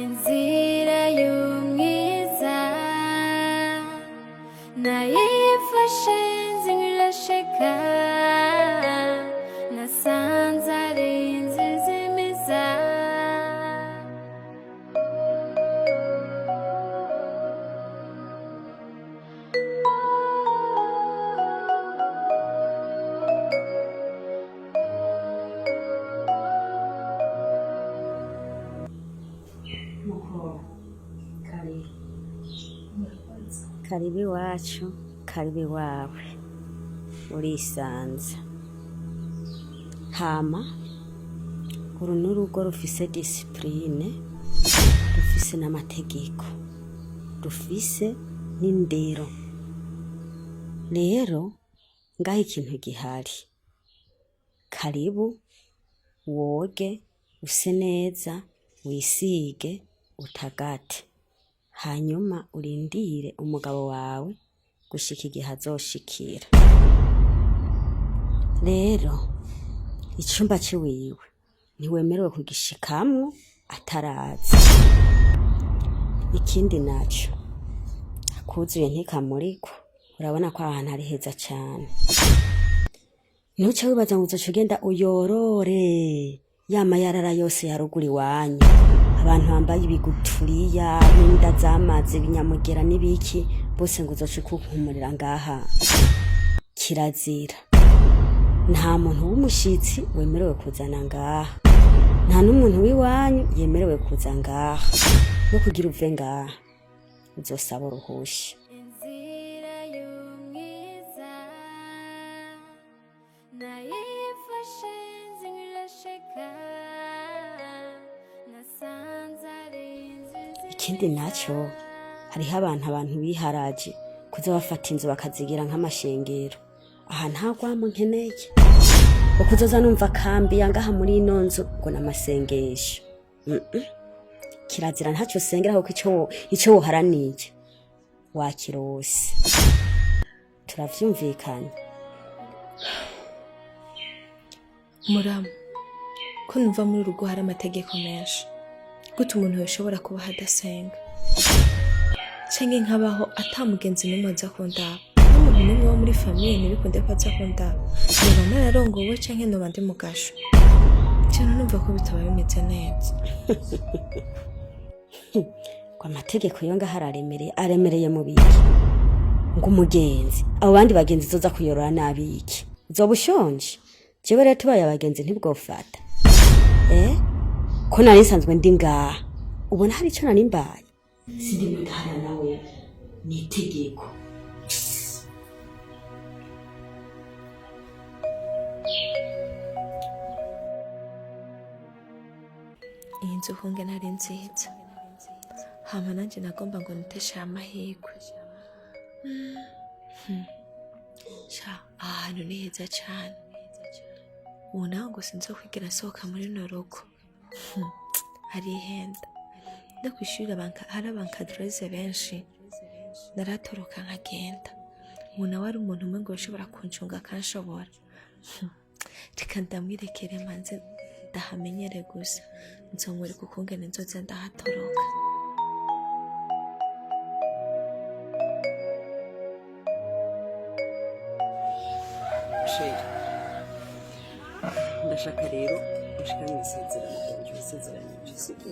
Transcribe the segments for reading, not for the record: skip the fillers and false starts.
inzira y'umwiza nayifashe nzirasheka nasanze ari inziza imiza karibu iwacu karibu iwawe urisanze hama uru n'urugo rufise disipurine rufise n'amategeko rufise n'indero rero ngaho ikintu gihari karibu woge use neza wisige utagate hanyuma urindire umugabo wawe gushika igihe azoshikira rero icumba ciwiwe ntiwemerewe kugishikamwo ataraza ikindi naco akuzuye ntikamurikwa urabona ko ahantu ari heza cane ntuce wibaza ngo uzoca ugenda uyorore yamayarara yose yaruguru iwanyu abantu bambaye ibiguturiya n'inda zamaze ibinyamugera n'ibiki bose ngo uzoca ukukumurira ngaha kirazira nta muntu w'umushitsi wemerewe kuzana ngaha nta n'umuntu w'iwanyu yemerewe kuza ngaha no kugira uve ngaha uzosaba uruhusha inzira y'umwiza nayifashe nzirasheka nasanze ari inziza ikindi naco hariho abantu biharaje kuza bafata inzu bakazigira nk'amashengero aha ntagwamo nkeneye ukuzoza numva kambi yangaha muri ino nzu ngo n'amasengesho kirazira ntacyo usengeraho ko ico woharaniye wakirose turavyumvikanye muramu ko numva muri urugo hari amategeko menshi gute umuntu yoshobora kuba hadasenga canke nkabaho atamugenzi n'umwe aza kundaba n'umuntu n'umwe wo muri famiye ntibikunde ko aza kundaba noba nararongowe canke noba ndi mugasho cyane numva ko bitaba bimeze neza kwa amategeko yo ngaho aremereye mu biki ngo umugenzi abo bandi bagenzi zoza kuyorora nabiki uzoba ushonje jewe rero tubaye abagenzi ntibwofata ko nari nsanzwe ndi ngaha ubona hari ico nari mbaye sindi mudahana nawe n'itegeko iyi nzu hunge nari nziza hama nanje nagomba ngo niteshe amahirwe sha ahantu ni heza cane ubu nawe ngo sinzokwigira nsohoka muri runo rugo harihenda no kw'ishuri hari abankadreze benshi naratoroka nkagenda ubu nawe ari umuntu umwe ngo ushobora kuncunga akanshobora reka ndamwirekere manze ndahamenyere gusa nzomwereka ukungene nzoza ndahatoroka ndashaka rero gushika mu isezerano ryanjye isezeranyije sibyo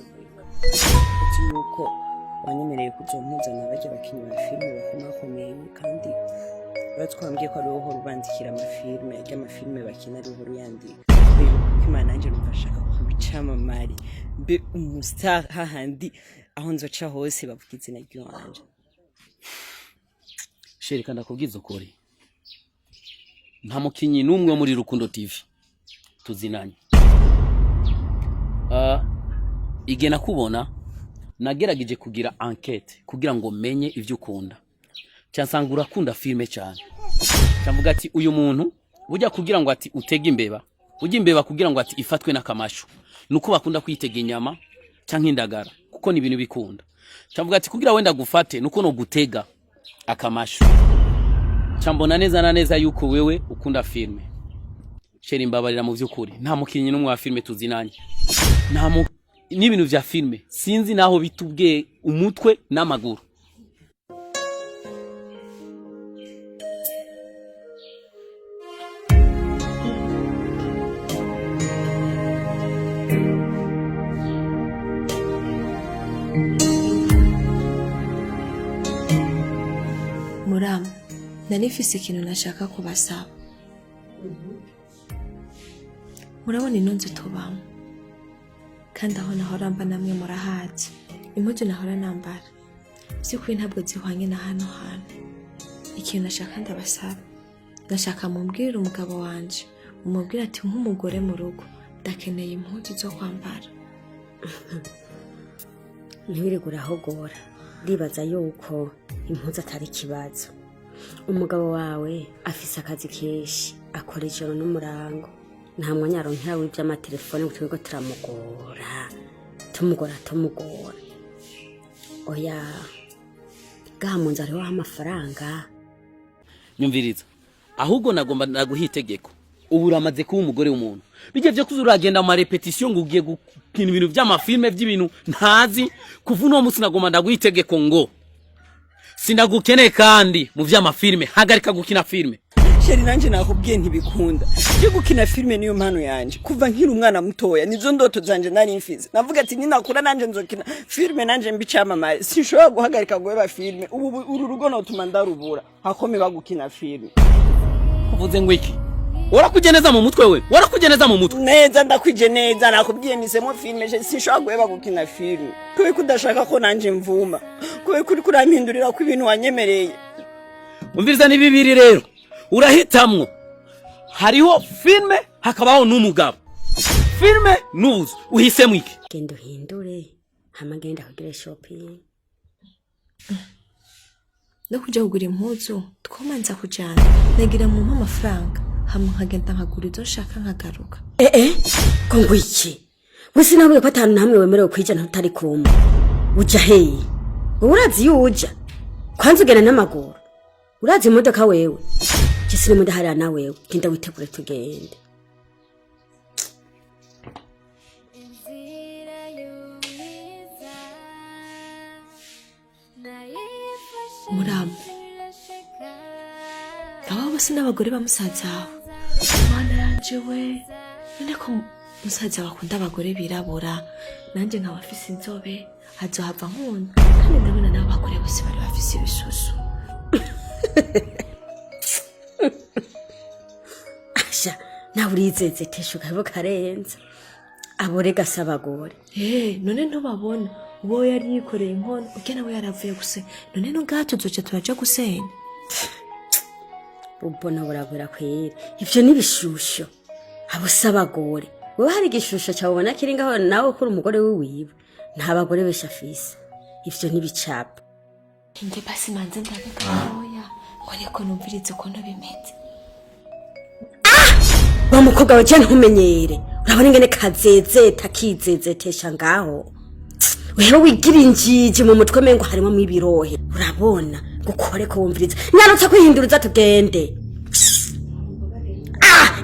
ati nuko wanyemereye kuzompuzana bajya bakinnyi ba filime bakomakomeye kandi batwambwiye ko ari wowe uhora ubandikira amafilime y'amafilime bakina ari wowe uyandika rero Imana nanjye numva ashaka kubicamamare mbe umustar hahandi aho nzoca hose bavuga izina ry'uwanje shereka ndakubwiza ukuri nta mukinyi n'umwe muri Rukundo TV tuzinanye igihe nakubona nagerageje kugira enquête kugira ngo menye ivyo ukunda cyansanga urakunda filme cyane cyamvuga ati uyu muntu bujya kugira ngo ati utege imbeba ujya imbeba kugira ngo ati ifatwe n'akamashu nuko bakunda kwitega inyama cyangwa indagara kuko ni ibintu bikunda cyamvuga ati kugira wenda gufate nuko no gutega akamashu cyambona neza na neza yuko wewe ukunda filme sheri mbabarira mu vy'ukuri nta mukinyi n'umwe wa filme tuzinanye n'ibintu vya filme sinzi naho bitubwiye umutwe n'amaguru. Muramu, nanifise ikintu nashaka kubasaba. Murabona ino nzu tubamo, kandi aho nahora mba namwe murahazi. Impuzu nahora nambara by'ukuri ntabwo zihwanye na hano hantu. Ikintu nashaka ndabasaba, nashaka mumbwirire umugabo wanje, umubwire ati nk'umugore mu rugo ndakeneye impuzu zo kwambara. Ntiwirirwe urahogora, ndibaza yuko impuzu atari ikibazo. Umugabo wawe afise akazi kenshi, akora ijoro n'umurango, nta mwanya aronkera w'ivy'amatelefone ngo twebwe tumugora. Oya, gaha mu nzu hariho amafaranga. Nyumviriza, ahubwo nagomba naguha itegeko. Ubu uramaze kuba umugore w'umuntu. Bijye vyo kuza uragenda mu repetition ngo ugiye gukina ibintu vy'amafilme by'ibintu ntazi. Kuva uno munsi nagomba ndaguha itegeko ngo sinagukeneye kandi mu vy'amafilme, hagarika gukina filme. Sheri nanje nakubwiye ntibikunda. Je gukina filme niyo mpano yanje. Kuva nkiri umwana mutoya nizo ndoto zanje nari mfize. Navuga ati ninakura nanje nzokina filme nanje mbicamamaye. Sinshobora guhagarika guheba filme. Ubu uru rugo no tuma ndarubura. Hakome bagukina filme. Uvuze ngo iki? Warakugeneza mu mutwe we? Warakugeneza mu mutwe? Neza ndakwije neza nakubwiye misemo filme je sinshobora guheba gukina filme. Kuwe kudashaka ko nanje mvuma. Kuwe kuri kurampindurira ko ibintu wanyemereye. Umviriza ni bibiri rero. Urahitamwo. Hariho filme hakabaho n'umugabo. Filme nuzu uhisemo iki? Genda uhindure, hama genda kugire shopping. No kuja kugura impuzu twomanza kujana, nagira mu amafaranga, hama nkagenda nkagura izo nshaka nkagaruka. Ko ngwiki? Wese nawe ko atanu namwe wemerewe kwijana utari kumwe. Uja heyi? Urazi yuja? Kwanza ugena n'amaguru. Urazi imodoka wewe? Jisine mudahara na wewe, genda witegure tugende. Muramu, aba bose n'abagore ba musaza wawe. Mana yanje we, none ko musaza wakunda abagore birabura, nanje nkaba afise inzobe, azohava nkunda. Kandi ndabona nabo bagore bose bari bafise ibisusu. Asha, nawe urizeze teshuka bo karenza. Aborega sabagore. None ntubabona. Uwo yari yikoreye inkono, ugena we yaravuye guse. None no gato tuzoca turaja gusenya. Ubona burabura kwere. Ivyo ni bishusho. Abo sabagore. Wewe hari igishusho cyabona kiringaho nawe ko umugore wiwe. Nta bagore besha afise. Ivyo ni bicapa. Nge basi manze ndabika oya. Ariko numvirize ko bimeze. Wa mukobwa waje ntumenyere. Urabona ingene kazeze takizezetesha ngaho. Wewe wigira injiji mu mutwe mengo harimo mu ibirohe. Urabona gukore ko wumviriza. Nyarutse kwihinduriza tugende.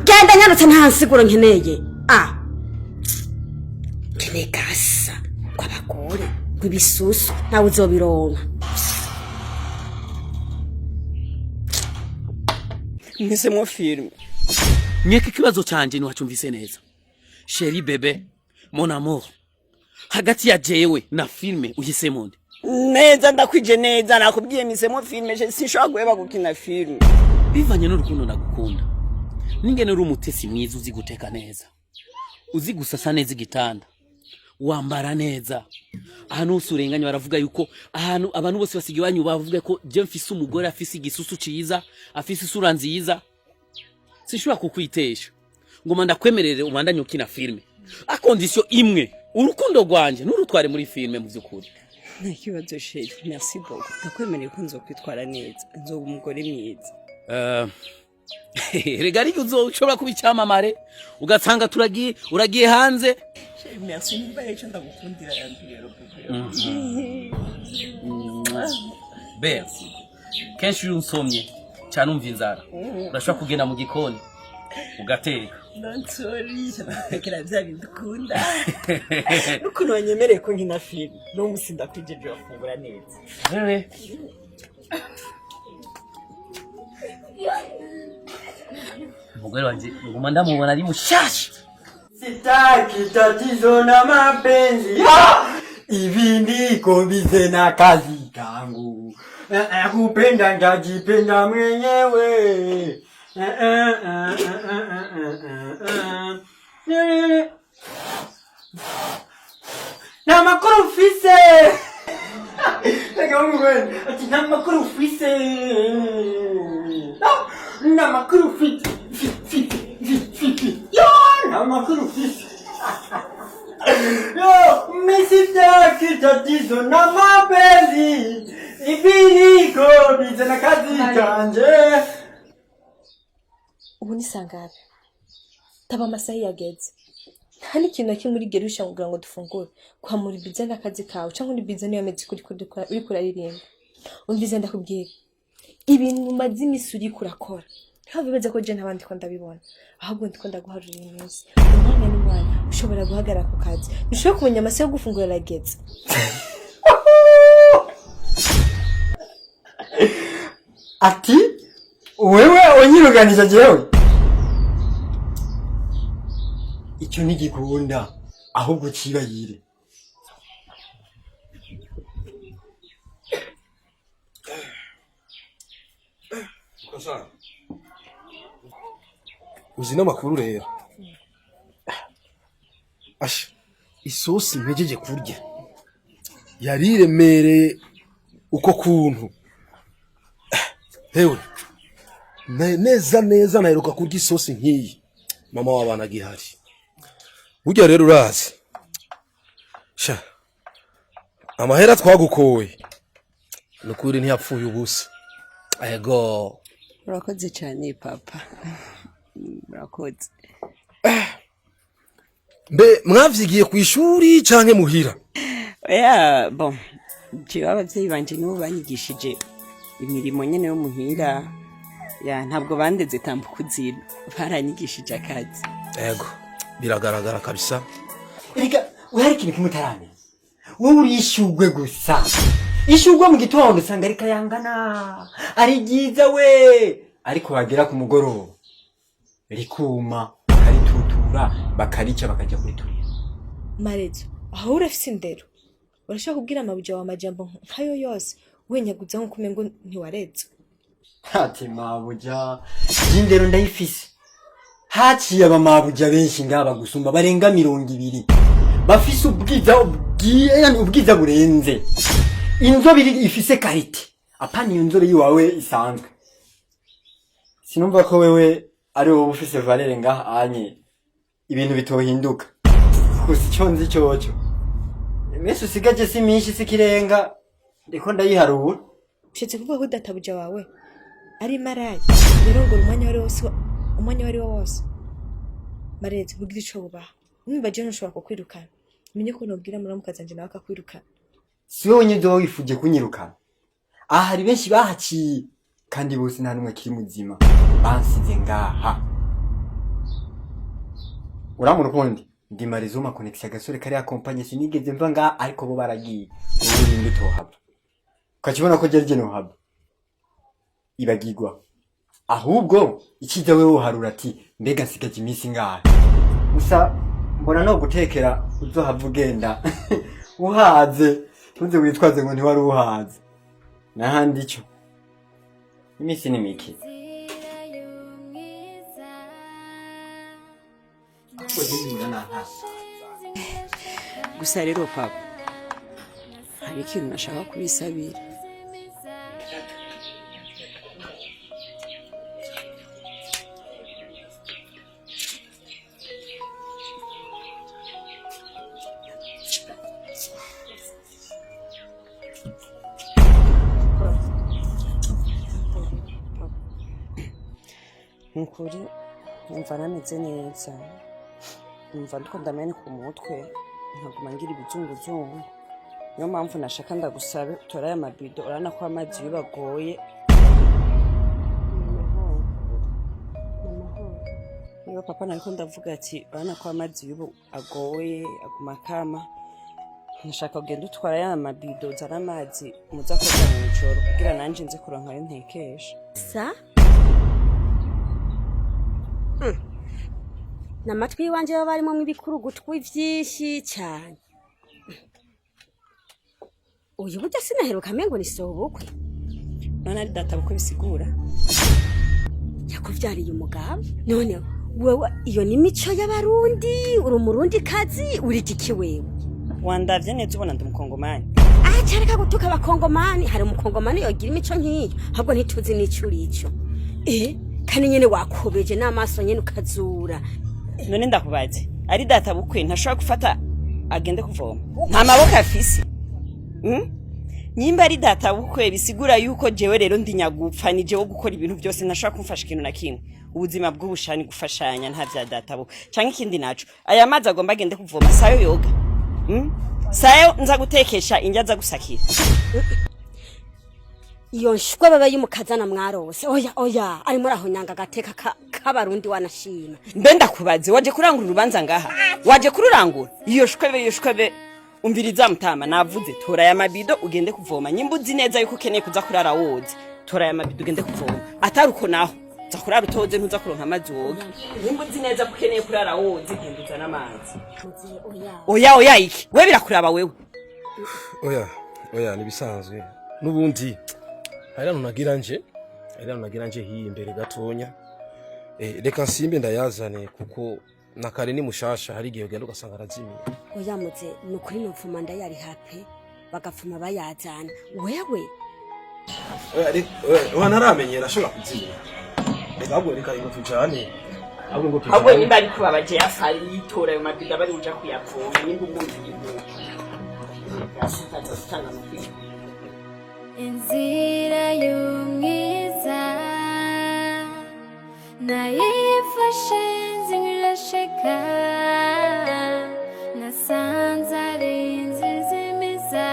Genda nyarutse nta nsiguro nkeneye. Kene gasa kwabagore kwibisusu nawe uzobironka. Nisemo filme. Nyeke kibazo canje ni wacumvise neza. Chérie bébé, mon amour. Hagati ya jewe na filme uhisemo nde? Neza ndakwije neza nakubwiye misemo filme je sinshobora guheba gukina filme. Bivanye n'urukundo nagukunda. Ningene uri umutesi mwiza uzi guteka neza. Uzi gusasa neza igitanda. Wambara neza. Ahantu usurenganya baravuga yuko ahantu abantu bose basigiye banyu bavuga ko je mfise umugore afise igisusu ciza, afise isura nziza. Sinshobora kukwitesha. Ngoma ndakwemerere ubandanye ukina filme. A condition imwe. Urukundo rwanje nurutware muri filme mu byukuri. Ntakibazo sheri, merci beaucoup. Ndakwemereye ko nzokwitwara neza. Nzoba umugore mwiza. Regari uzoshobora kubicyamamare ugasanga uragiye hanze. Sheri merci niba yecho ndagukundira yantu rero Be. Kenshi unsomye cyane umva inzara. Urashobora kugenda mu gikoni. ugateka. nonsorisha natekera bya bintu ukunda n'ukuntu wanyemereye ko nkina filime n'umunsi ndakwijeje wafungura neza Wewe umugore wanje nguma ndamubona ari mushasha. Sitaki tatizo na mapenzi hivi ndiko bize na kazi kangu kupenda njajipenda mwenyewe na makuru ufise ati na makuru ufise na makuru ufise na makuru ufise yo misitaki tatizo na mapenzi ibiriko bize na kazi kanje. ubu ni sangabe taba amasaha yageze nta n'ikintu na kimwe uri gerusha kugira ngo dufungure kwa muri bize n'akazi kawe cyangwa uri bize niyo mezi uri kuraririmba umvize ndakubwira ibintu umaze imisi uri kurakora ntabwo bibaza ko je ntabandi ko ndabibona ahubwo ndiko ndaguharura iminsi umwanya n'umwanya ushobora guhagarara ku kazi nishobora kumenya amasaha yo gufungura arageze. Ati wewe onyiruganisha jewe icyo ntigikunda ahubwo kibayire. uzi n'amakuru rero asha isosi mpejeje kurya yariremereye uko kuntu hewe neza naheruka kurya isosi nk'iyi mama w'abana gihari. Burya rero urazi sha amahera twagukoye nukuri ntiyapfuye ubusa. Ego urakoze cyane papa urakoze. mbe mwavyigiye ku ishuri canke muhira? Oya bon jewe abavyeyi banje nibo banyigishije imirimo nyene yo muhira ya ntabwo bandeze tambukuzira baranyigishije akazi. Ego biragaragara kabisa. Erega uhari ikintu kimwe utarane wowe urishugwe gusa ishugwe mu gitondo usanga ari kayangana ari ryiza we ariko wagera ku mugoroba rikuma karitutura bakarica bakajya kuriturira. Marezo aho urafise indero urashaka kubwira amabuja wa majambo nkayo yose wenyaguza nko kumengo ntiwareze. Ati mabuja indero ndayifise haciye abamabuja benshi ngaba gusumba barenga 200 bafise ubwiza burenze inzobe ifise karite apana iyo nzobe yiwawe isanzwe. Sinumva ko wewe ari wowe ufise valere ngaha anye ibintu bitohinduka gusa icyo nzi cyoco iminsi usigaje si myinshi sikirenga ndiko ndayiharura. Ushetse kuvuga ko databuja wawe ari marayi rero ngo umwanya wari wose Marezo bugira ico bubaha umva je ntushobora kukwirukana menye ko nobwira muramukazanje nawe akakwirukana. Si wowe nyine wifuje kunyirukana aha hari benshi bahaciye kandi bose nta numwe kiri muzima bansize ngaha. Uramuna ukundi ndi Marezo ma connection gasore kari accompagner sinigeze mva ngaha ariko bo baragiye ubu ndi tohaba ukakibona ko jerije no haba ibagirwa ahubwo ikiza wewe uharura ati mbega nsigaje iminsi ngaha gusa mbona no gutekera uzohava ugenda uhaze tuze witwaze ngo ntiwari uhaze nahandi ico iminsi ni mike. Gusa rero papa hari ikintu nashaka kubisabira. Nkuri numva nameze neza numva ndiko ndamenya ku mutwe nkaguma ngira ibizunguzungu niyo mpamvu nashaka ndagusabe utoraye amabido urana ko amazi bibagoye. rero papa nariko ndavuga ati bana ko amazi y'ubu agoye aguma kama nshaka kugenda utwara ya mabido zana amazi muza koga mu ijoro kugira nanje nze kuronka ayo ntekesha sa n'amatwi y'iwanje baba barimo ibikurugutu vyinshi cyane. Uyu burya sinaheruka mengo ni sobukwe. none ari data bukwe bisigura Yakuvyariye umugabo none wewe iyo ni mico y'abarundi uri umurundi kazi uri iki wewe wandavye neza ubona ndi umukongomani cyareka gutuka abakongomani hari umukongomani yogira imico nk'iyo ahubwo ntituzi n'ico urico kandi nyene wakobeje n'amaso nyene ukazura none ndakubaze ari data bukwe ntashobora gufata agende kuvoma nta maboko afise nyimba ari data bukwe bisigura yuko jewe rero ndinyagupfa ni jewe gukora ibintu byose ntashobora kumfasha ikintu na kimwe ubuzima bw'ubushani gufashanya nta vya data bukwe canke ikindi naco aya mazi agomba agende kuvoma sayo yoga sayo nza gutekesha indya za gusakira iyo nshwe baba y'umukazana mwarose oya ari muri aho nyanga gateka k'abarundi wanashima mbe ndakubaze waje kurangura urubanza ngaha waje kururangura iyo shwebe umviriza mutama navuze tora ya mabido ugende kuvoma nyimbuzi neza yuko keneye kuza kurara woze tora ya mabido ugende kuvoma ataruko naho za kurara utoze ntuza kuronka amazi woga nyimbuzi neza ko keneye kurara woze genduza n'amazi oya iki we birakuraba wewe oya nibisanzwe nubundi Aira nunagira nje hii imbere gatonya reka nsimbe ndayazane kuko nakare ni mushasha hari gihe ugenda ugasanga arazimiye oya muze nukuri nopfuma ndayari hape bagapfuma bayazana wewe wanaramenyera ashobora kuzimira reka ngo tujane ahubwo nimba ari kubabaje yafari yitora ayo mabido bari uja kuyavoma nimba umuntu yivuga yasitaza sitanga amafi inzira y'umwiza nayifashe nzirasheka nasanze ari inziza imiza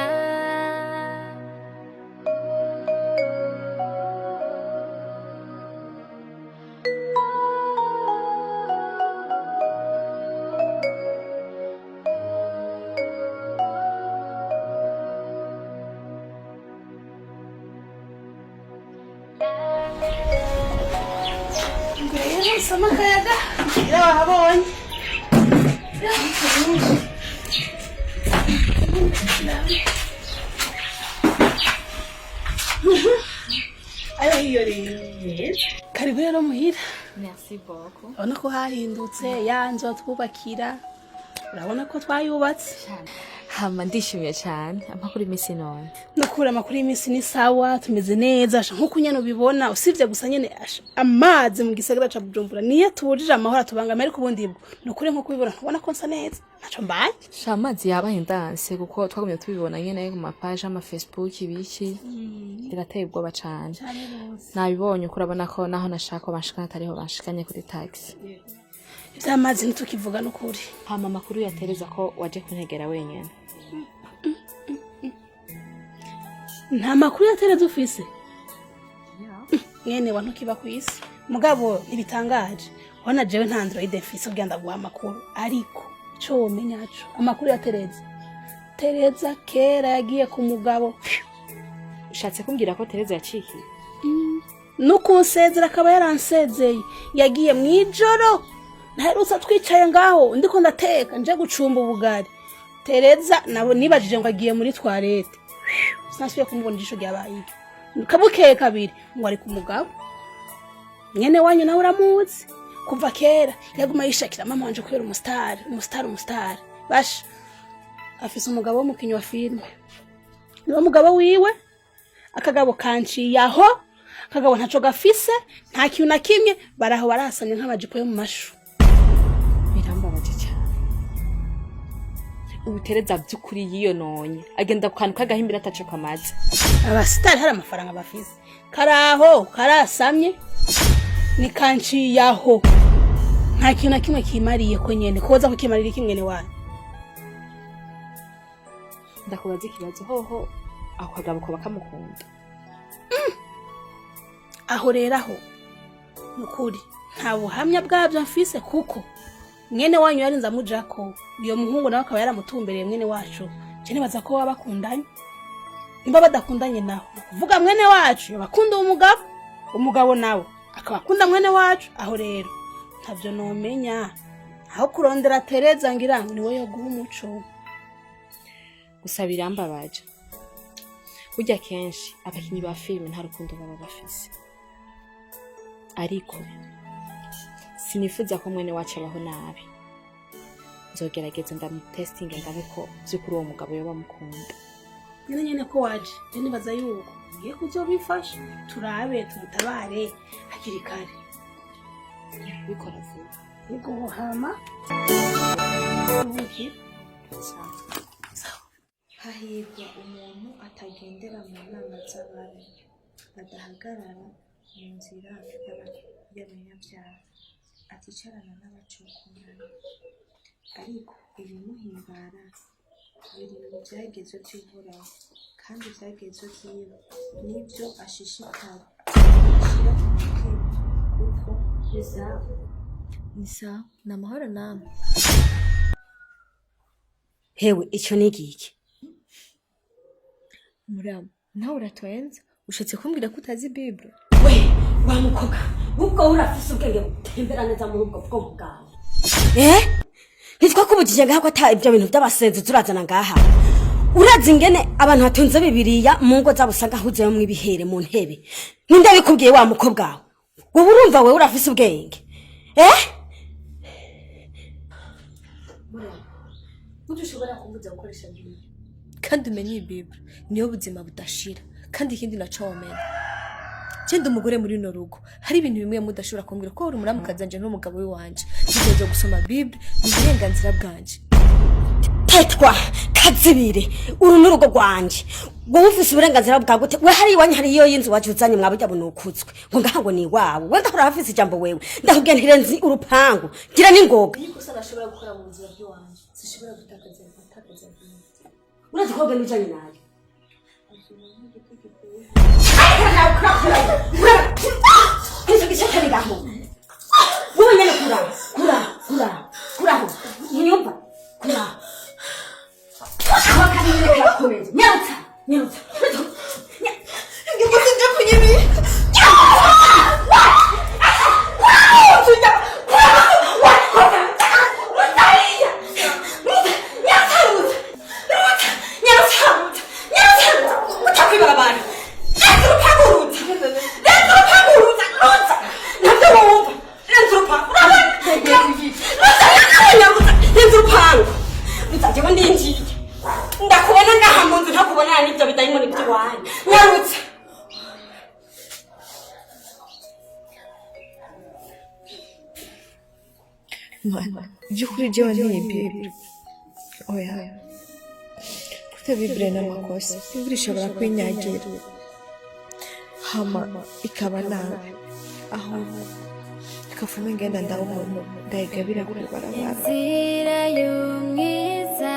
Sama kayaga ira wahabonye ayo hiyo rero karibu rero muhira Merci beaucoup. urabona ko hahindutse yanzo twubakira urabona ko twayubatse Hama ndishimye cyane amakuru imisi none. nukura amakuru y'iminsi ni sawa tumeze neza nkuko nyene ubibona usivye gusa nyene amazi mu gisagara ca Bujumbura niyo tubujije amahoro tubangama ariko ubundi bwo nukuri nkuko ubibona ubona ko nsa neza naco mbaye Shamazi yabaye ndanse kuko twagumye tubibona nyene ku mapaje ama Facebook ibiki birateye ubwoba cyane. Nabibonye uko urabona ko naho nashaka bashikana atariho bashikanye kuri taxi. ivy'amazi ntitukivuga nukuri Hama amakuru yatereza ko waje kuntegera wenyene. nta makuru yatereza ufise mwene wa ntukiba ku isi mugabo ntibitangaje ubona jewe nta Android mfise ubwenda guha amakuru ariko ico womenya co amakuru yatereza Tereza kera yagiye ku mugabo Ushatse kumbwira ko Tereza yacikiye? nukunsezera akaba yaransezeye yagiye mwijoro ntaherutse twicaye ngaho ndiko ndateka nje gucumba ubugari Tereza nabo nibajije ngo agiye muri toilette sinasubiye kumubona ijisho ryabaye kabukeye kabiri ngo ari ku mugabo nyene wanyu nawe uramuzi kuva kera yaguma yishakira mama wanje kubera umustar basha afise umugabo w'umukinyi wa filme niwo mugabo wiwe akagabo kanciye aho akagabo ntaco gafise nta kintu na kimwe baraho barasanye nk'abajipo yo mu mashu Birambabaje cyane. Ubu Tereza byukuri yiyononye agenda kukanuka gahimbira ataco kamaze. abasitari hari amafaranga bafise karaho karasamye ni kanciye aho nta kintu na kimwe kimariye ko nyene koza kukimarira kimwe ne wanyu Ndakubaza ikibazo hoho ako kagabo ko bakamukunda. aho rero aho nukuri nta buhamya bwabyo mfise kuko mwene wanyu yarinze amujako iyo muhungu nawe akaba yaramutumbereye mwene wacu je nibaza ko baba bakundanye nimba badakundanye naho kuvuga mwene wacu yabakunda umugabo nawe akaba akunda mwene wacu aho rero ntavyo nomenya aho kurondera Tereza ngira niwe yo guha umuco gusa birambabaje burya kenshi abakinyi ba filime nta rukundo baba bafise ariko sinifuza ko mwene wacu abaho nabi nzogerageza ndamutestinge ndabe ko vy'ukuri uwo mugabo yoba mukunda nyene ko waje je nibaza yuko ngiye kuzobifasha turabe tumutabare hakiri kare bikora vuba yego hama hahirwa umuntu atagendera mu nama z'ababi adahagarara mu nzira y'abanyabyaha aticarana n'abacokonana ariko ibimuhimbara biri mu byagezo by'uhoraho kandi ibyagezo byiwe nibyo ashishikara ashyira ku mutima kuko ni sawa ni amahoro namwe hewe icyo ni igiki muramu nawe uratwenza ushatse kumbwira ko utazi Bible we wa mukobwa ubwo urafise ubwenge butembera neza muri ubwo bwonko bwawe ntitwakubujije ngaho ko ata ibyo bintu by'abasenzi turazana ngaha urazi ingene abantu batunze Bibiliya mu ngo zabo usanga huzeyo mu ibihere mu ntebe ninde bikubwiye wa mukobwa wawe wowe urumva we urafise ubwenge udushobora kumbuza gukoresha Bibiliya kandi umenye iyi Bible niyo buzima budashira kandi ikindi naco wamenya cyenda umugore muri no rugo hari ibintu bimwe mudashobora kumbwira ko uri muramukaza nje n'umugabo we wanje ngiye gusoma Bible ni uburenganzira bwanje tetwa kazibire uru n'urugo rwanje wowe ufise uburenganzira bwa gute we hari iwanyu hari iyo y'inzu wacu uzanye mwabujya bunukutswe ngo ngaha ngo ni iwawe we ndahora hafise ijambo wewe ndakubwiye ntirenzi urupangu gira n'ingoga niko se nashobora gukora mu nzira y'wanje sishobora gutakaza urazi koga n'ujanye nayo Kisa kisa kari gaho. Wowe nyene kura. Nyumva. Kura. Wakati nyene kakomeza. Nyauta. Ngibose nje kunyibi. Byukuri jewe ntiye Bible oya kuko Bible n'amakosa Bible ishobora kwinyagira hama ikaba nabi aho ikafuma ngenda ndawumuntu ndayigabira kuri barabara inzira y'umwiza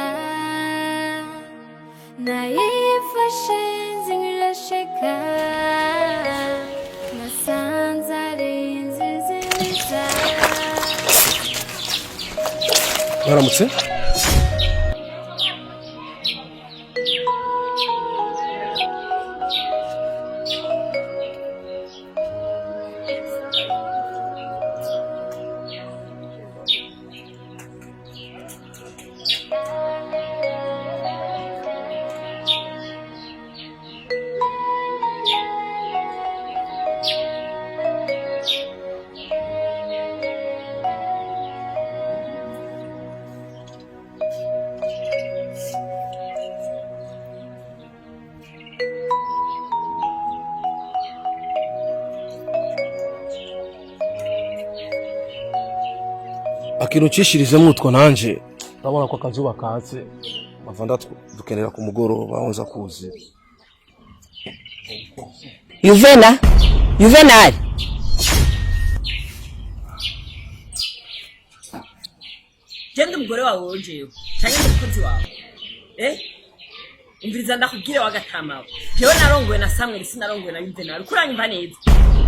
nayifashe nzirasheka nasanze ari inzizi nziza Baramutse akintu cishirizemo utwo nanje urabona ko akazuba katse bavanda dukenera ku mugoroba onza kuzi Juvenal Jende umugore wawe wonjeyo cyane umukozi wawe umviriza ndakubwire wagatamawe jewe narongoye na Samuel sinarongoye na Juvenal kuranyumva neza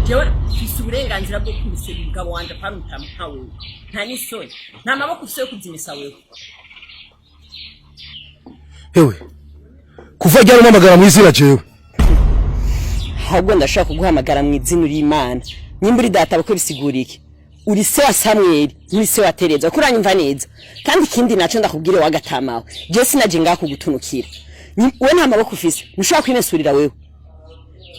jewe mfise uburenganzira bwo kumuseba umugabo wanje parumutamu nkawe nta n'isoni nta maboko ufise yo kuzimisa wewe hewe kuva ryari umpamagara mu izina jewe ahubwo ndashaka kuguhamagara mu izina ry'Imana nyimba uri data bako bisigura iki uri se wa Samuel uri se wa Tereza kuranyumva neza kandi ikindi naco ndakubwire wagatamawe je sinaje ngako gutunukira we nta maboko ufise ntushaka kwimesurira wewe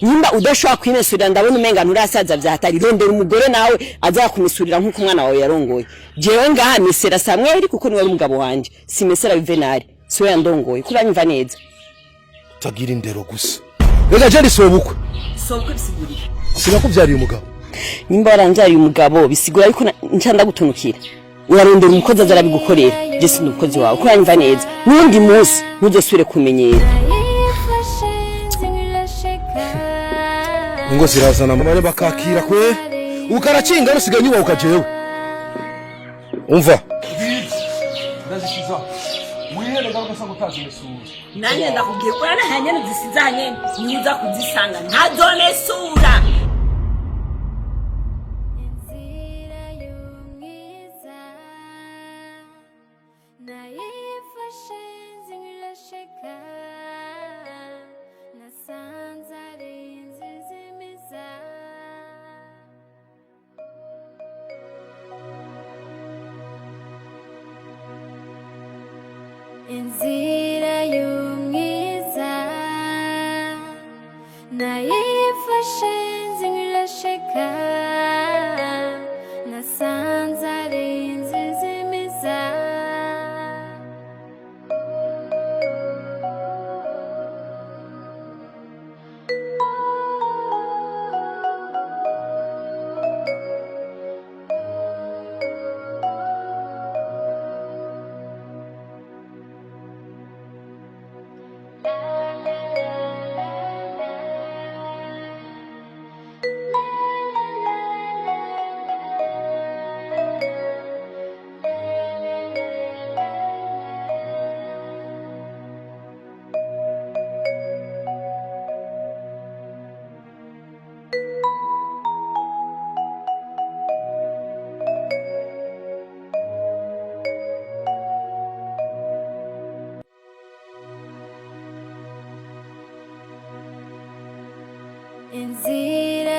nyimba udashaka kwimesurira ndabona umenga nturasaza vyahatari rondera umugore nawe azakumisurira nkuko umwana wawe yarongoye jewe ngaha mesera Samuel kuko niwe umugabo wanje simesera Juvenal siwe yandongoye kuranyumva neza tagira indero gusa rega je risobukwe bisigura sinakuvyariye umugabo nimba waranjariye umugabo bisigura ariko ncanda gutunukira urarondera umukozi azarabigukorera je sindi umukozi wawe kuranyumva neza n'undi munsi ntuzosubire kumenyera ngo zirazana amare bakakira kwe ukaracinga rusiga nyuba ukajewe umva ndazishiza wihele garuka sango tazi mesura nanye ndakubwiye ko yana hanyene zisizanye niza kuzisanga ntazomesura inzira y'umwiza nayifashe nzirasheka nasanze ari inzizi imiza inzira y'umwiza nayifashe nzirasheka nasanze ari inzizi imiza inzira